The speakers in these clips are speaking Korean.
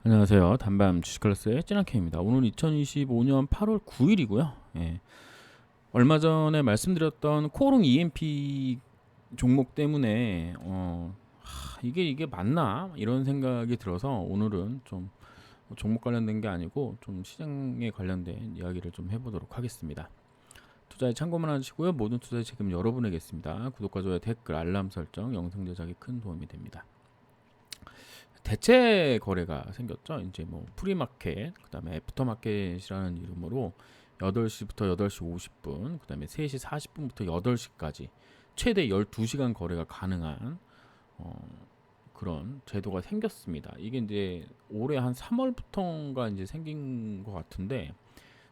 안녕하세요. 단밤 주식클래스의 찐한케입니다. 오늘 2025년 8월 9일이고요. 예. 얼마 전에 말씀드렸던 코오롱 EMP 종목 때문에 이게 맞나 이런 생각이 들어서 오늘은 좀 종목 관련된 게 아니고 좀 시장에 관련된 이야기를 좀 해보도록 하겠습니다. 투자에 참고만 하시고요. 모든 투자의 책임 여러분에게있습니다. 구독과 좋아요, 댓글, 알람 설정, 영상 제작에 큰 도움이 됩니다. 대체 거래가 생겼죠. 이제 뭐 프리마켓, 그다음에 애프터마켓이라는 이름으로 8시부터 8시 50분, 그다음에 3시 40분부터 8시까지 최대 12시간 거래가 가능한 그런 제도가 생겼습니다. 이게 이제 올해 한 3월부터인가 이제 생긴 것 같은데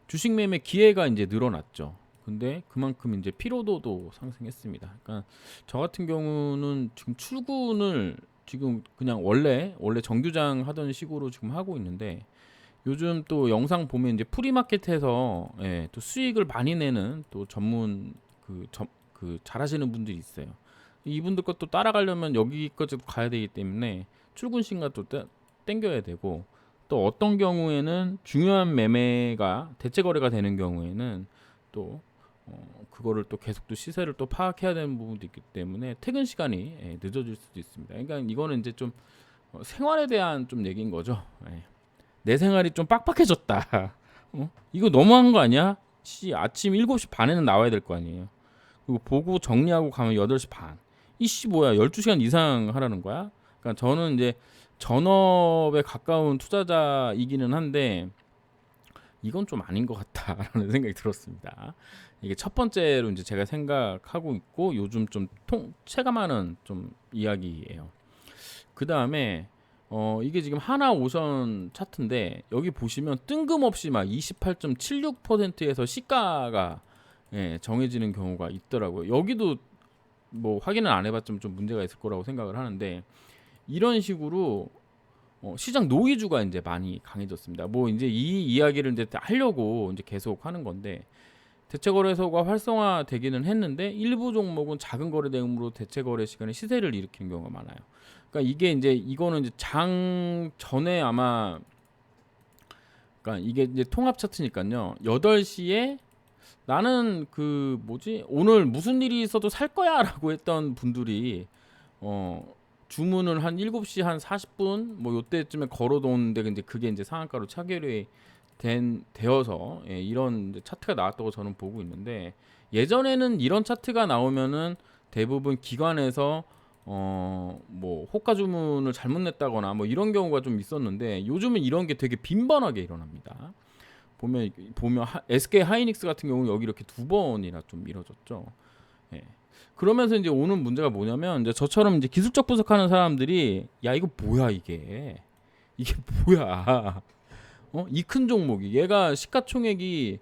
주식 매매 기회가 이제 늘어났죠. 근데 그만큼 이제 피로도도 상승했습니다. 그러니까 저 같은 경우는 지금 출근을 지금 그냥 원래 정규장 하던 식으로 지금 하고 있는데 요즘 또 영상 보면 이제 프리마켓에서 또 수익을 많이 내는 또 전문 그 잘하시는 분들이 있어요. 이분들 것도 따라가려면 여기까지 가야 되기 때문에 출근 시간 또 땡겨야 되고 또 어떤 경우에는 중요한 매매가 대체 거래가 되는 경우에는 또 그거를 또 계속 또 시세를 또 파악해야 되는 부분도 있기 때문에 퇴근 시간이 늦어질 수도 있습니다. 그러니까 이거는 이제 좀 생활에 대한 좀 얘기인 거죠. 내 생활이 좀 빡빡해졌다. 이거 너무한 거 아니야? 아침 7시 반에는 나와야 될 거 아니에요. 그리고 보고 정리하고 가면 8시 반. 이씨 뭐야 12시간 이상 하라는 거야? 그러니까 저는 이제 전업에 가까운 투자자이기는 한데 이건 좀 아닌 것 같다라는 생각이 들었습니다. 이게 첫 번째로 이제 제가 생각하고 있고 요즘 좀 체감하는 좀 이야기예요. 그 다음에 이게 지금 하나 오션 차트인데 여기 보시면 뜬금없이 막 28.76%에서 시가가 정해지는 경우가 있더라고요. 여기도 뭐 확인을 안 해봤지만 좀 문제가 있을 거라고 생각을 하는데 이런 식으로 시장 노이즈가 이제 많이 강해졌습니다. 뭐 이제 이 이야기를 이제 하려고 이제 계속 하는 건데 대체 거래소가 활성화되기는 했는데 일부 종목은 작은 거래 대금으로 대체 거래 시간에 시세를 일으키는 경우가 많아요. 그러니까 이게 이제 이거는 이제 장 전에 아마 그러니까 이게 이제 통합 차트니까요. 8시에 나는 그 뭐지? 오늘 무슨 일이 있어도 살 거야라고 했던 분들이 주문을 한 7시 한 40분 뭐 요때쯤에 걸어 놓는데 이제 그게 이제 상한가로 차결이 되어서 이런 이제 차트가 나왔다고 저는 보고 있는데 예전에는 이런 차트가 나오면은 대부분 기관에서 뭐 호가 주문을 잘못 냈다거나 뭐 이런 경우가 좀 있었는데 요즘은 이런 게 되게 빈번하게 일어납니다. 보면 SK 하이닉스 같은 경우는 여기 이렇게 2번이나 좀 밀어졌죠. 예. 그러면서 이제 오는 문제가 뭐냐면 이제 저처럼 이제 기술적 분석하는 사람들이 야 이거 뭐야 이게 뭐야 이 큰 종목이 얘가 시가총액이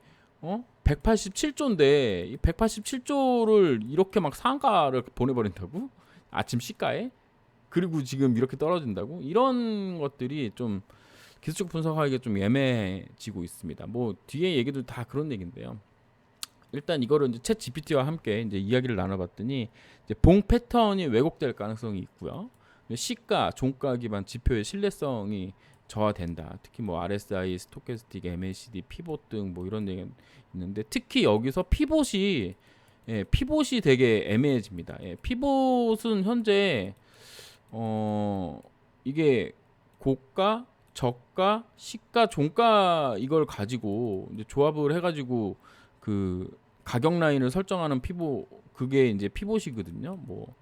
187조인데 이 187조를 이렇게 막 상가를 보내버린다고 아침 시가에 그리고 지금 이렇게 떨어진다고 이런 것들이 좀 기술적 분석하기가 좀 애매해지고 있습니다. 뭐 뒤에 얘기도 다 그런 얘기인데요. 일단 이거를 이제 챗 GPT와 함께 이제 이야기를 나눠봤더니 이제 봉 패턴이 왜곡될 가능성이 있고요. 시가, 종가 기반 지표의 신뢰성이 저하된다. 특히 뭐 RSI, 스토캐스틱, MACD, 피봇 등 뭐 이런 얘기 있는데 특히 여기서 피봇이 되게 애매해집니다. 피봇은 현재 이게 고가, 저가, 시가, 종가 이걸 가지고 이제 조합을 해가지고 그 가격 라인을 설정하는 그게 이제 피봇이거든요. 뭐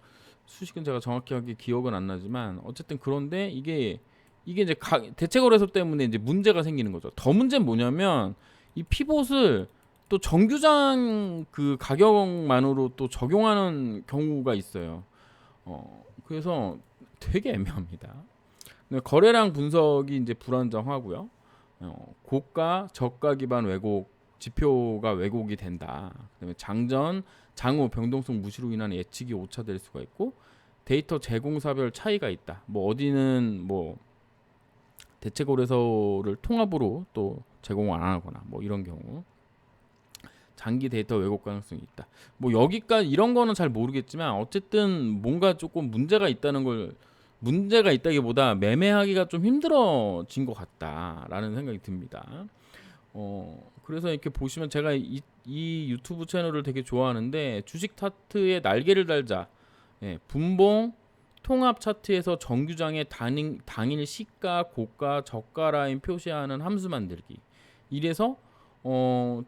수식은 제가 정확하게 기억은 안 나지만 어쨌든 그런데 이게 이제 대체 거래소 때문에 이제 문제가 생기는 거죠. 더 문제는 뭐냐면 이 피봇을 또 정규장 그 가격만으로 또 적용하는 경우가 있어요. 그래서 되게 애매합니다. 거래량 분석이 이제 불안정하고요. 고가, 저가 기반 왜곡 지표가 왜곡이 된다. 그다음에 장전, 장후 변동성 무시로 인한 예측이 오차될 수가 있고 데이터 제공사별 차이가 있다. 뭐 어디는 뭐 대체 거래소를 통합으로 또 제공을 안 하거나 뭐 이런 경우 장기 데이터 왜곡 가능성이 있다. 뭐 여기까지 이런 거는 잘 모르겠지만 어쨌든 뭔가 조금 문제가 있다는 걸 문제가 있다기보다 매매하기가 좀 힘들어진 것 같다라는 생각이 듭니다. 그래서 이렇게 보시면 제가 이 유튜브 채널을 되게 좋아하는데 주식 차트에 날개를 달자, 분봉 통합 차트에서 정규장의 당일 시가, 고가, 저가 라인 표시하는 함수 만들기. 이래서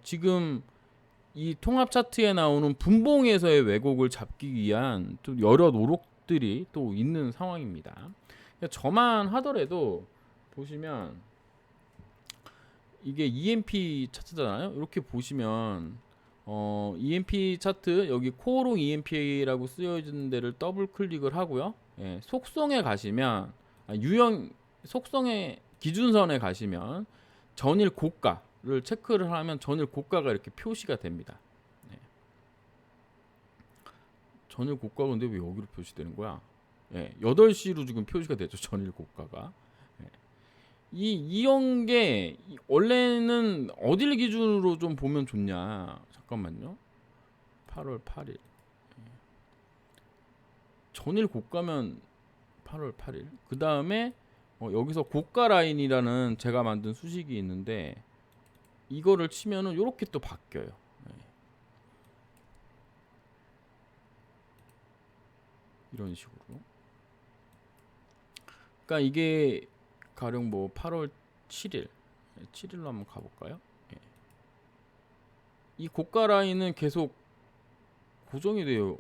지금 이 통합 차트에 나오는 분봉에서의 왜곡을 잡기 위한 또 여러 노력들이 또 있는 상황입니다. 그러니까 저만 하더라도 보시면 이게 EMP 차트잖아요. 이렇게 보시면 EMP 차트 여기 코오롱 EMP라고 쓰여진 데를 더블 클릭을 하고요. 속성에 가시면 유형 속성의 기준선에 가시면 전일 고가를 체크를 하면 전일 고가가 이렇게 표시가 됩니다. 전일 고가가 근데 왜 여기로 표시되는 거야? 8시로 지금 표시가 되죠. 전일 고가가. 이런 게 원래는 어딜 기준으로 좀 보면 좋냐? 잠깐만요. 8월 8일. 전일 고가면 8월 8일. 그 다음에 여기서 고가 라인이라는 제가 만든 수식이 있는데 이거를 치면은 이렇게 또 바뀌어요. 이런 식으로. 그러니까 이게 가령 뭐 8월 7일, 7일로 한번 가볼까요? 이 고가 라인은 계속 고정이 되어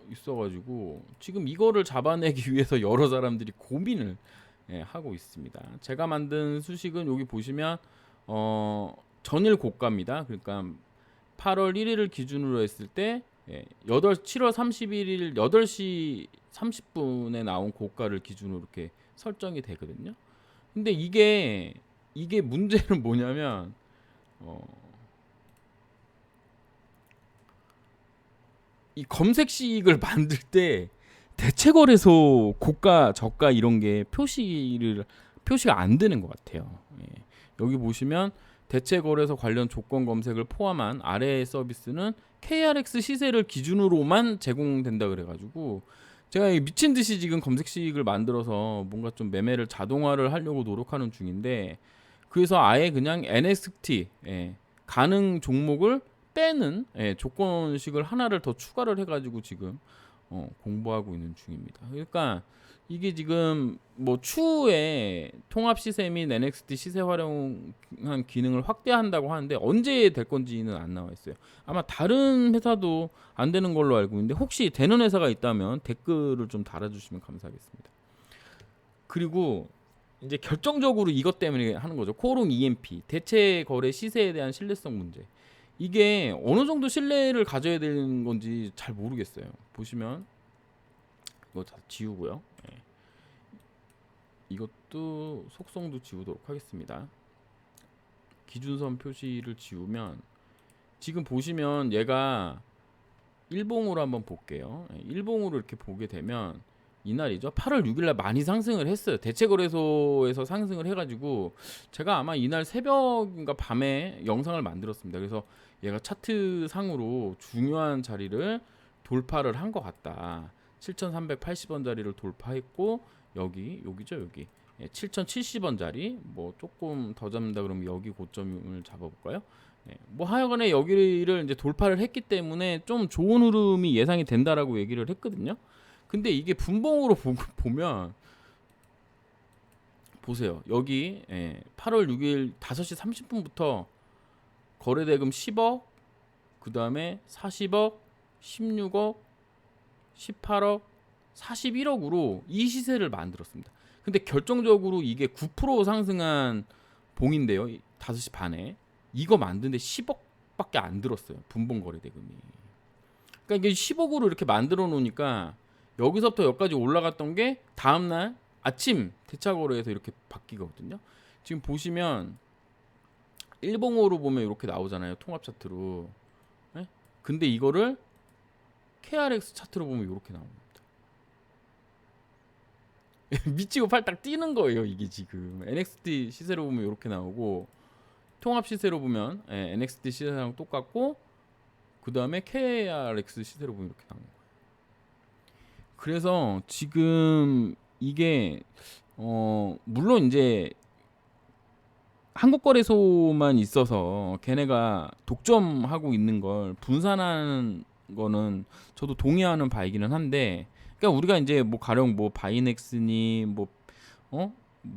있어가지고 지금 이거를 잡아내기 위해서 여러 사람들이 고민을 하고 있습니다. 제가 만든 수식은 여기 보시면 전일 고가입니다. 그러니까 8월 1일을 기준으로 했을 때 7월 31일 8시 30분에 나온 고가를 기준으로 이렇게 설정이 되거든요. 근데 이게 문제는 뭐냐면 이 검색식을 만들 때 대체거래소 고가 저가 이런 게 표시가 안 되는 것 같아요. 여기 보시면 대체거래소 관련 조건 검색을 포함한 아래의 서비스는 KRX 시세를 기준으로만 제공된다 그래가지고 제가 미친 듯이 지금 검색식을 만들어서 뭔가 좀 매매를 자동화를 하려고 노력하는 중인데 그래서 아예 그냥 NXT 가능 종목을 빼는 조건식을 하나를 더 추가를 해가지고 지금 공부하고 있는 중입니다. 그러니까 이게 지금 뭐 추후에 통합 시세 및 NXT 시세 활용한 기능을 확대한다고 하는데 언제 될 건지는 안 나와 있어요. 아마 다른 회사도 안 되는 걸로 알고 있는데 혹시 되는 회사가 있다면 댓글을 좀 달아주시면 감사하겠습니다. 그리고 이제 결정적으로 이것 때문에 하는 거죠. 코오롱 EMP 대체 거래 시세에 대한 신뢰성 문제. 이게 어느 정도 신뢰를 가져야 되는 건지 잘 모르겠어요. 보시면 이거 다 지우고요. 이것도 속성도 지우도록 하겠습니다. 기준선 표시를 지우면 지금 보시면 얘가 일봉으로 한번 볼게요. 일봉으로 이렇게 보게 되면 이날이죠. 8월 6일날 많이 상승을 했어요. 대체거래소에서 상승을 해가지고 제가 아마 이날 새벽인가 밤에 영상을 만들었습니다. 그래서 얘가 차트 상으로 중요한 자리를 돌파를 한 것 같다. 7,380원 자리를 돌파했고 여기죠 여기 7,070원 자리 뭐 조금 더 잡는다 그러면 여기 고점을 잡아볼까요? 뭐 하여간에 여기를 이제 돌파를 했기 때문에 좀 좋은 흐름이 예상이 된다라고 얘기를 했거든요. 근데 이게 분봉으로 보면 보세요. 여기 8월 6일 5시 30분부터 거래대금 10억, 그 다음에 40억, 16억, 18억, 41억으로 이 시세를 만들었습니다. 근데 결정적으로 이게 9% 상승한 봉인데요. 5시 반에 이거 만드는데 10억밖에 안 들었어요. 분봉 거래대금이. 그러니까 이게 10억으로 이렇게 만들어 놓으니까 여기서부터 여기까지 올라갔던 게 다음날 아침 대차거래에서 이렇게 바뀌거든요. 지금 보시면 일봉으로 보면 이렇게 나오잖아요. 통합 차트로. 근데 이거를 KRX 차트로 보면 이렇게 나옵니다. 미치고 팔딱 뛰는 거예요. 이게 지금 NXT 시세로 보면 이렇게 나오고 통합 시세로 보면 NXT 시세랑 똑같고 그 다음에 KRX 시세로 보면 이렇게 나오는 거예요. 그래서 지금 이게 물론 이제 한국거래소만 있어서 걔네가 독점하고 있는 걸 분산하는 거는 저도 동의하는 바이기는 한데, 그러니까 우리가 이제 뭐 가령 뭐 바이넥스니 뭐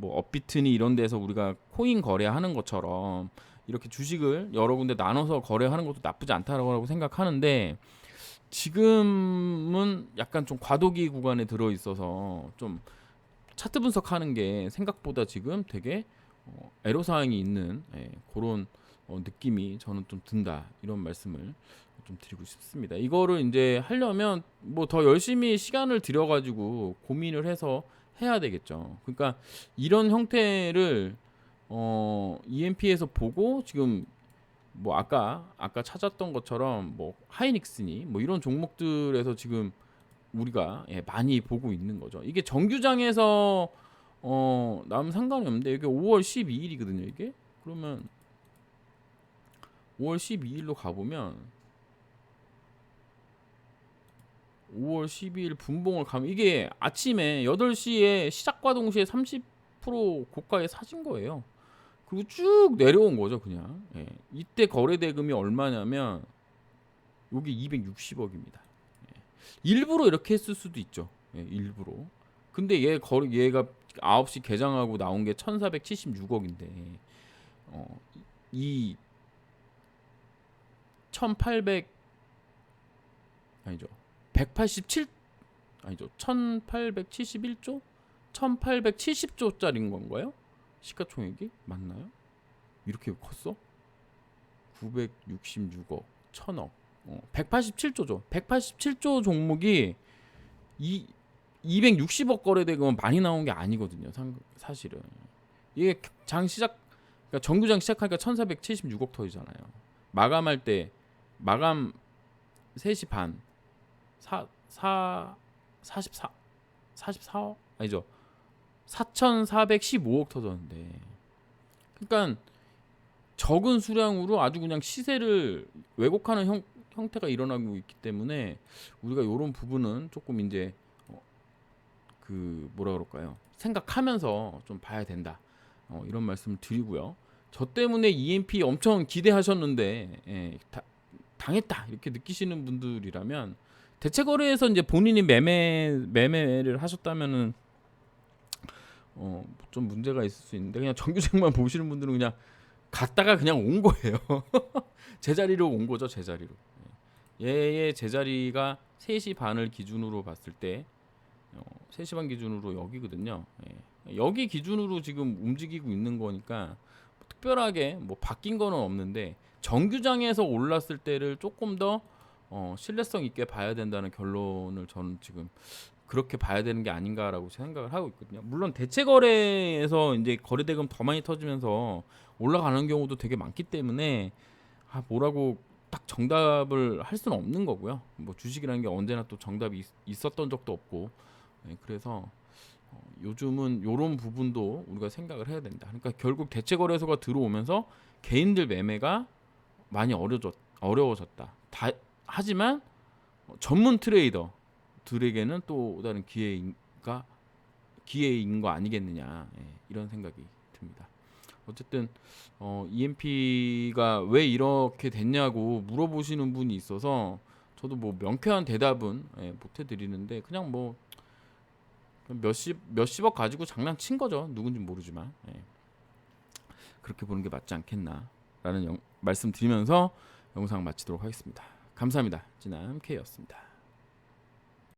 업비트니 이런 데서 우리가 코인 거래하는 것처럼 이렇게 주식을 여러 군데 나눠서 거래하는 것도 나쁘지 않다라고 생각하는데, 지금은 약간 좀 과도기 구간에 들어 있어서 좀 차트 분석하는 게 생각보다 지금 되게 애로사항이 있는 그런 느낌이 저는 좀 든다, 이런 말씀을 좀 드리고 싶습니다. 이거를 이제 하려면 뭐 더 열심히 시간을 들여가지고 고민을 해서 해야 되겠죠. 그러니까 이런 형태를 EMP에서 보고 지금 뭐 아까 찾았던 것처럼 뭐 하이닉스니 뭐 이런 종목들에서 지금 우리가 많이 보고 있는 거죠. 이게 정규장에서 나오면 상관이 없는데 이게 5월 12일이거든요. 이게 그러면 5월 12일로 가보면 5월 12일 분봉을 가면 이게 아침에 8시에 시작과 동시에 30% 고가에 사진 거예요. 그리고 쭉 내려온 거죠, 그냥. 이때 거래 대금이 얼마냐면 여기 260억입니다. 일부러 이렇게 했을 수도 있죠. 일부러. 근데 얘가 9시 개장하고 나온 게 1476억인데 이 1800 아니죠. 187 아니죠. 1871조? 1870조짜리인 건가요? 시가총액이 맞나요? 이렇게 컸어? 966억, 1000억. 187조죠. 187조 종목이 260억 거래대금은 많이 나온 게 아니거든요. 사실은. 이게 그러니까 정규장 시작하니까 1476억 터지잖아요. 마감할 때 마감 3시 반 44억 아니죠. 4,415억 터졌는데, 그러니까 적은 수량으로 아주 그냥 시세를 왜곡하는 형태가 일어나고 있기 때문에 우리가 이런 부분은 조금 이제 그 뭐라 그럴까요? 생각하면서 좀 봐야 된다. 이런 말씀을 드리고요. 저 때문에 EMP 엄청 기대하셨는데 당했다 이렇게 느끼시는 분들이라면 대체 거래에서 이제 본인이 매매를 하셨다면은 좀 문제가 있을 수 있는데, 그냥 정규직만 보시는 분들은 그냥 갔다가 그냥 온 거예요. 제자리로 온 거죠, 제자리로. 얘의 제자리가 3시 반을 기준으로 봤을 때 3시 반 기준으로 여기거든요. 여기 기준으로 지금 움직이고 있는 거니까 특별하게 뭐 바뀐 거는 없는데, 정규장에서 올랐을 때를 조금 더 신뢰성 있게 봐야 된다는 결론을 저는 지금 그렇게 봐야 되는 게 아닌가라고 생각을 하고 있거든요. 물론 대체 거래에서 이제 거래대금 더 많이 터지면서 올라가는 경우도 되게 많기 때문에 뭐라고 딱 정답을 할 수는 없는 거고요. 뭐 주식이라는 게 언제나 또 정답이 있었던 적도 없고, 그래서 요즘은 이런 부분도 우리가 생각을 해야 된다. 그러니까 결국 대체 거래소가 들어오면서 개인들 매매가 많이 어려워졌다. 하지만 전문 트레이더들에게는 또 다른 기회인 거 아니겠느냐, 이런 생각이 듭니다. 어쨌든 EMP가 왜 이렇게 됐냐고 물어보시는 분이 있어서 저도 뭐 명쾌한 대답은 못 해드리는데, 그냥 뭐 몇십억 가지고 장난친 거죠. 누군지 모르지만 그렇게 보는 게 맞지 않겠나라는 말씀 드리면서 영상 마치도록 하겠습니다. 감사합니다. 진남 K였습니다.